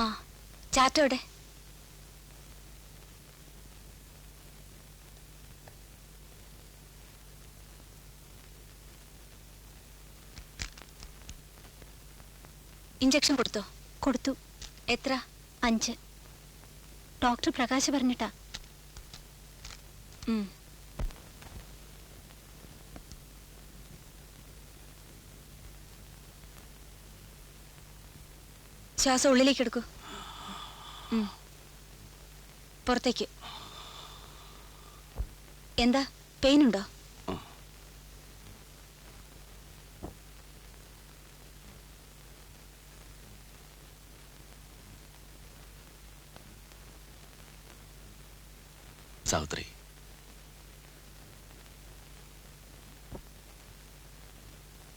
ആ ചാറ്റോടെ ഇഞ്ചക്ഷൻ കൊടുത്തോ? കൊടുത്തു. എത്ര? 5. ഡോക്ടർ പ്രകാശ് പറഞ്ഞിട്ടാ. ശ്വാസം ഉള്ളിലേക്ക് എടുക്കൂ. പുറത്തേക്ക്. എന്താ പെയിൻ ഉണ്ടോ? സാവിത്രി,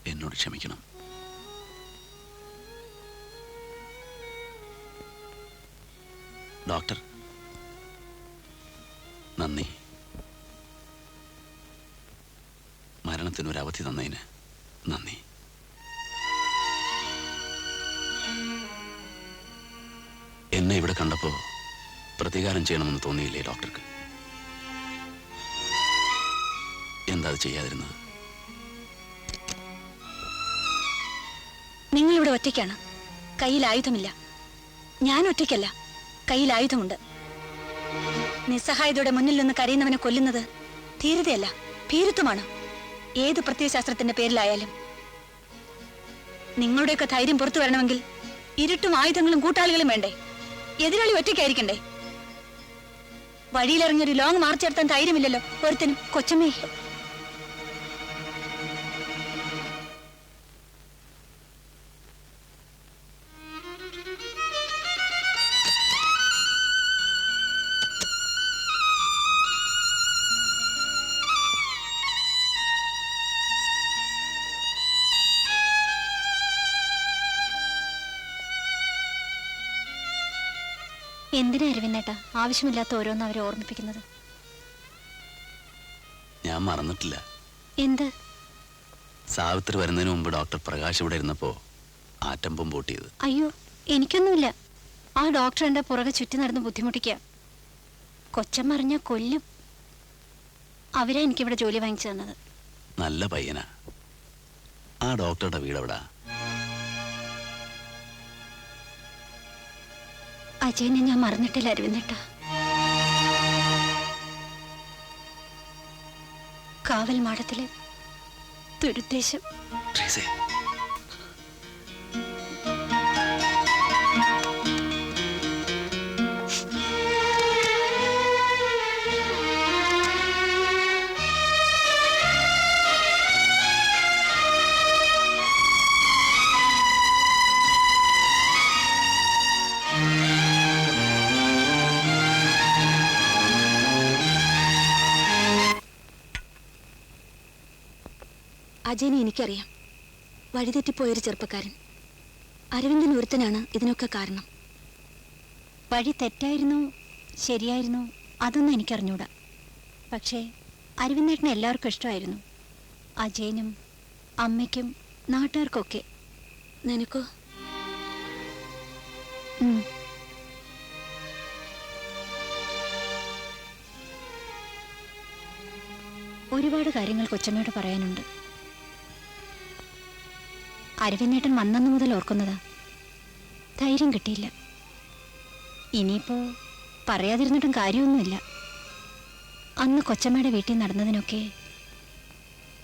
എന്നോട് ക്ഷമിക്കണം. ഡോക്ടർ, നന്ദി. മരണത്തിനൊരവധി തന്നതിന് നന്ദി. എന്നെ ഇവിടെ കണ്ടപ്പോ പ്രതികാരം ചെയ്യണമെന്ന് തോന്നിയില്ലേ ഡോക്ടർക്ക്? എന്താ അത് ചെയ്യാതിരുന്നത്? നിങ്ങളിവിടെ ഒറ്റയ്ക്കാണ്. കയ്യിൽ ആയുധമില്ല. ഞാൻ ഒറ്റയ്ക്കല്ല, കയ്യിൽ ആയുധമുണ്ട്. നിസ്സഹായതയുടെ മുന്നിൽ നിന്ന് കരയുന്നവനെ കൊല്ലുന്നത് ധീരതയല്ല, ഭീരുത്വമാണ്. ഏത് പ്രത്യയശാസ്ത്രത്തിന്റെ പേരിലായാലും. നിങ്ങളുടെയൊക്കെ ധൈര്യം പുറത്തു വരണമെങ്കിൽ ഇരുട്ടും ആയുധങ്ങളും കൂട്ടാളികളും വേണ്ടേ? എതിരാളി ഒറ്റയ്ക്കായിരിക്കണ്ടേ? വഴിയിലിറങ്ങിയൊരു ലോങ് മാർച്ച് നടത്താൻ ധൈര്യമില്ലല്ലോ ഒരുത്തനും. കൊച്ചമ്മേ, എന്തിനാ അരവിന്ദേട്ടാ ആവശ്യമില്ലാത്ത ഓരോന്ന് അവരെ ഓർമ്മിപ്പിക്കുന്നത്? ഞാൻ മറന്നിട്ടില്ല. എന്ത്? സാവിത്രി വരുന്നതിന് മുമ്പ് ഡോക്ടർ പ്രകാശ് ഇവിടെ ഇരുന്നപ്പോ ആറ്റം ബോംബ് പൊട്ടിയത്. അയ്യോ, എനിക്കൊന്നുമില്ല. ആ ഡോക്ടർ എന്റെ പുറകെ ചുറ്റി നടന്ന് ബുദ്ധിമുട്ടിക്കുക. കൊച്ചമ്മ അറിഞ്ഞ കൊല്ലും. അവരാ എനിക്കിവിടെ ജോലി വാങ്ങിച്ചു തന്നത്. നല്ല പയ്യനാ. ആ ഡോക്ടറുടെ വീടെവിടാ? അജയനെ ഞാൻ മറന്നിട്ടില്ല അരവിന്ദേട്ടാ. കാവൽ മാടത്തിലെ ദുരുദ്ദേശം. അജയനെ എനിക്കറിയാം. വഴിതെറ്റിപ്പോയൊരു ചെറുപ്പക്കാരൻ. അരവിന്ദൻ ഒരുത്തനാണ് ഇതിനൊക്കെ കാരണം. വഴി തെറ്റായിരുന്നോ ശരിയായിരുന്നോ അതൊന്നും എനിക്കറിഞ്ഞൂടാ. പക്ഷേ അരവിന്ദേട്ടനെ എല്ലാവർക്കും ഇഷ്ടമായിരുന്നു. അജയനും അമ്മയ്ക്കും നാട്ടുകാർക്കൊക്കെ. നിനക്കോ? ഒരുപാട് കാര്യങ്ങൾ കൊച്ചമ്മയോട് പറയാനുണ്ട്. അരവിന്ദേട്ടൻ വന്നന്നു മുതൽ ഓർക്കുന്നതാ. ധൈര്യം കിട്ടിയില്ല. ഇനിയിപ്പോ പറയാതിരുന്നിട്ടും കാര്യമൊന്നുമില്ല. അന്ന് കൊച്ചമ്മയുടെ വീട്ടിൽ നടന്നതിനൊക്കെ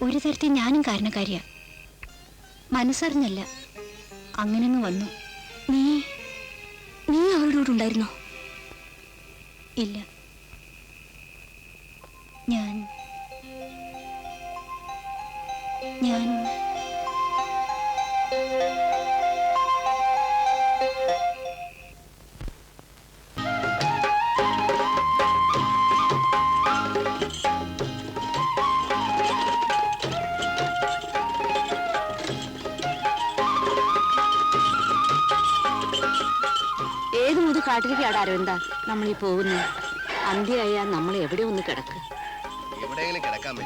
ഒരു തരത്തിൽ ഞാനും കാരണക്കാരിയാ. മനസ്സറിഞ്ഞല്ല, അങ്ങനെങ്ങ് വന്നു. നീ അവളോടുണ്ടായിരുന്നോ? ഇല്ല. ഞാൻ ഏത് മുതൽ കാട്ടിലേക്കാണ് അരവിന്ദ നമ്മളീ പോകുന്നത്? അന്ത്യയായ നമ്മൾ എവിടെ ഒന്ന് കിടക്ക്. എവിടെയെങ്കിലും കിടക്കാമേ.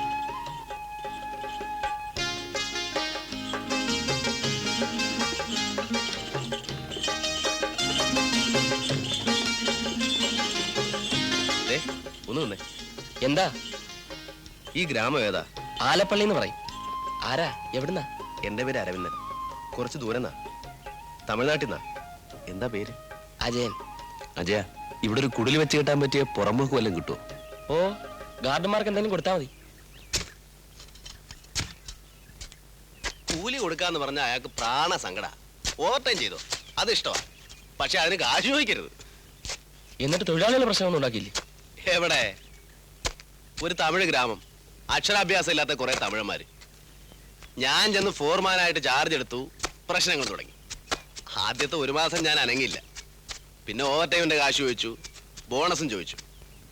ഒന്ന് നിന്നേ. എന്താ? ഈ ഗ്രാമം ഏതാ? ആലപ്പള്ളി എന്ന് പറയും. ആരാ? എവിടുന്നാ? എന്റെ പേര് അരവിന്ദൻ. കുറച്ച് ദൂരെന്നാ, തമിഴ്നാട്ടിന്നാ. എന്താ പേര്? അജയൻ. അജയ, ഇവിടെ ഒരു കുടിൽ വെച്ച് കിട്ടാൻ പറ്റിയ പുറമ്പോക്ക് വല്ലതും കിട്ടുമോ? ഓ, ഗാർഡന്മാർക്ക് എന്തെങ്കിലും കൊടുത്താൽ മതി. കൂലി കൊടുക്കാന്ന് പറഞ്ഞാൽ അയാൾക്ക് പ്രാണ സങ്കട. ഓവർ ടൈം ചെയ്തോ, അത് ഇഷ്ടമാ. പക്ഷെ അതിന് കാശ് ചോദിക്കരുത്. എന്നിട്ട് തൊഴിലാളികളുടെ പ്രശ്നമൊന്നും ഉണ്ടാക്കിയില്ലേ? എവിടെ? ഒരു തമിഴ് ഗ്രാമം, അക്ഷരാഭ്യാസം ഇല്ലാത്ത കുറെ തമിഴന്മാര്. ഞാൻ ചെന്ന് ഫോർമാനായിട്ട് ചാർജ് എടുത്തു, പ്രശ്നങ്ങൾ തുടങ്ങി. ആദ്യത്തെ 1 മാസം ഞാൻ അനങ്ങില്ല. പിന്നെ ഓവർ ടൈമിന്റെ കാശ് ചോദിച്ചു, ബോണസും ചോദിച്ചു.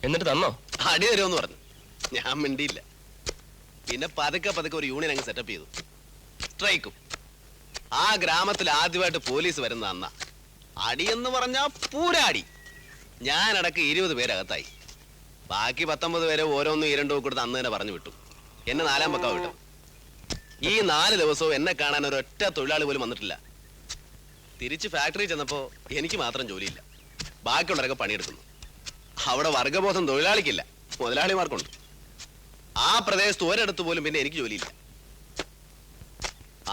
എന്നിട്ട് തന്നോ? അടി തരുമെന്ന് പറഞ്ഞു. ഞാൻ മിണ്ടിയില്ല. പിന്നെ പതുക്കെ പതുക്കെ ഒരു യൂണിയൻ അങ്ങ് സെറ്റപ്പ് ചെയ്തു. സ്ട്രൈക്കും. ആ ഗ്രാമത്തിൽ ആദ്യമായിട്ട് പോലീസ് വരുന്ന അന്നാ. അടിയെന്ന് പറഞ്ഞാ പൂരാടി. ഞാനടക്കം 20 പേരകത്തായി. ബാക്കി 19 പേരെ ഓരോന്നും 2 കൊടുത്ത് അന്ന് തന്നെ പറഞ്ഞു വിട്ടു. എന്നെ 4-ാം പക്കം വിട്ടു. ഈ 4 ദിവസവും എന്നെ കാണാൻ ഒരൊറ്റ തൊഴിലാളി പോലും വന്നിട്ടില്ല. തിരിച്ച് ഫാക്ടറി ചെന്നപ്പോ എനിക്ക് മാത്രം ജോലിയില്ല. ബാക്കിയുള്ളവരൊക്കെ പണിയെടുക്കുന്നു. അവിടെ വർഗബോധം തൊഴിലാളിക്കില്ല, മുതലാളിമാർക്കുണ്ട്. ആ പ്രദേശത്ത് ഒരിടത്ത് പോലും പിന്നെ എനിക്ക് ജോലിയില്ല.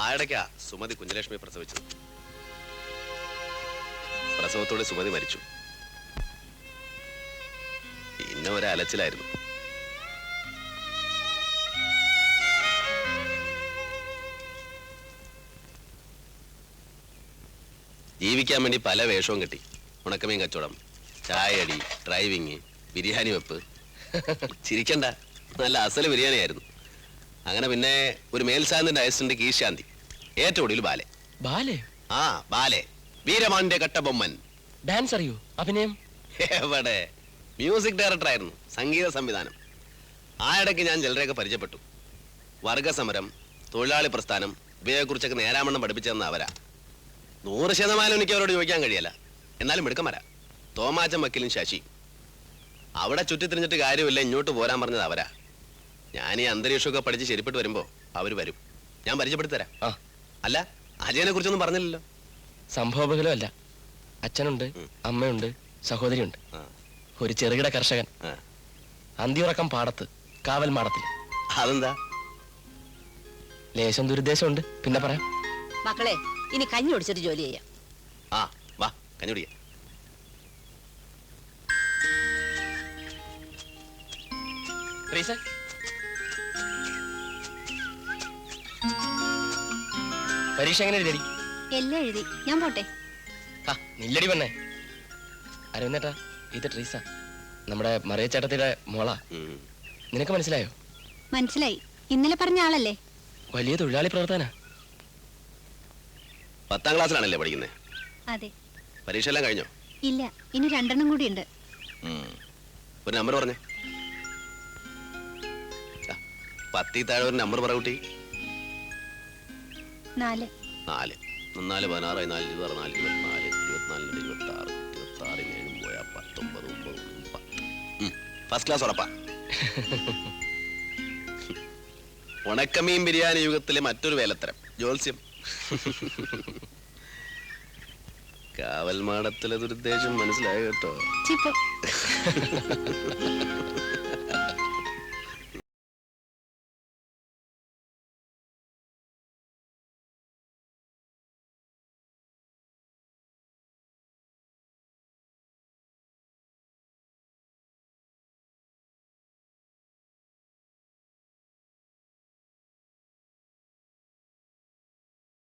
ആയിടയ്ക്കാ സുമതി കുഞ്ഞലക്ഷ്മി പ്രസവിച്ചത്. പ്രസവത്തോടെ സുമതി മരിച്ചു. പിന്നെ ഒരു അലച്ചിലായിരുന്നു. ജീവിക്കാൻ വേണ്ടി പല വേഷവും കെട്ടി. ഉണക്കമീൻ കച്ചവടം, ചായയടി, ഡ്രൈവിങ്, ബിരിയാണി വെപ്പ്. ചിരിക്കണ്ട, നല്ല അസല് ബിരിയാണി ആയിരുന്നു. അങ്ങനെ പിന്നെ ഒരു മേൽശാന്തിന്റെ അസിസ്റ്റന്റ് കീശാന്തി, ഏറ്റവും ഒടുവിൽ ബാലെ. ബാലേ? ആ ബാലെ, വീരമാന്റെ കട്ടബൊമ്മൻ. ഡാൻസ് അറിയോ? അഭിനയം? എവിടെ? മ്യൂസിക് ഡയറക്ടർ ആയിരുന്നു, സംഗീത സംവിധാനം. ആ ഇടയ്ക്ക് ഞാൻ ചിലരെയൊക്കെ പരിചയപ്പെട്ടു. വർഗസമരം, തൊഴിലാളി പ്രസ്ഥാനം, ഇവയെക്കുറിച്ചൊക്കെ നേരാമണ്ണം പഠിപ്പിച്ചതെന്ന് അവരാ. 100% എനിക്ക് അവരോട് ചോദിക്കാൻ കഴിയല്ല. എന്നാലും മിടുക്കന്മാരാ. തോമാച്ചൻ വക്കീലും ശശി. അവിടെ ചുറ്റിത്തിരിഞ്ഞിട്ട് കാര്യമില്ല, ഇങ്ങോട്ട് പോരാൻ പറഞ്ഞത് അവരാ. ഞാൻ ഈ അന്തരീക്ഷമൊക്കെ പഠിച്ച് ശരിപ്പെട്ട് വരുമ്പോ അവര് വരും. ഞാൻ പരിചയപ്പെടുത്തി തരാം. ആ. അല്ല, അജയനെ കുറിച്ചൊന്നും പറഞ്ഞില്ലല്ലോ. സംഭവബഹലമല്ല. അച്ഛനുണ്ട്, അമ്മയുണ്ട്, സഹോദരിയുണ്ട്. ഒരു ചെറുകിട കർഷകൻ. അന്തിയുറക്കം പാടത്ത്, കാവൽ മാടത്തിൽ. അതെന്താ? ലേശം ദുരുദ്ദേശമുണ്ട്, പിന്നെ പറയാം. മക്കളെ, ഇനി കഞ്ഞി ഒടിച്ചിട്ട് ജോലി ചെയ്യാം. ആ വാ, കഞ്ഞുടിയ. പരീക്ഷ എങ്ങനെ എഴുതി? എല്ലാം എഴുതി. ഞാൻ പോട്ടെ. നില്ലടി പെണ്ണേ. അരവിന്ദേട്ടാ, ഇത് ട്രീസ, നമ്മുടെ മറിയച്ചേട്ടത്തിയുടെ മോളാ. നിനക്ക് മനസ്സിലായോ? മനസ്സിലായി. ഇന്നലെ പറഞ്ഞ ആളല്ലേ? വലിയ തൊഴിലാളി പ്രവർത്തന. 10ാം ക്ലാസ്സിലാണല്ലേ പഠിക്കുന്നത്? അതെ. പരീക്ഷ എല്ലാം കഴിഞ്ഞോ? ഇല്ല, ഇനി 2 കൂടി ഉണ്ട്. ഒരു നമ്പർ പറഞ്ഞേ. 10 താഴെ ഒരു നമ്പർ പറ കുട്ടി. 4. 4. 4, 16, 4, 24, 24, 24, 26, 26, 7 പോയാ 19, 9, 10. ഫസ്റ്റ് ക്ലാസ് ഉറപ്പാ. ഉണക്കമീൻ ബിരിയാണി യുഗത്തിലെ മറ്റൊരു വേലത്തരം, ജോത്സ്യം. കാവൽമാടത്തിലെ ദുരുദ്ദേശം മനസ്സിലായ കേട്ടോ. ചിപ്പോ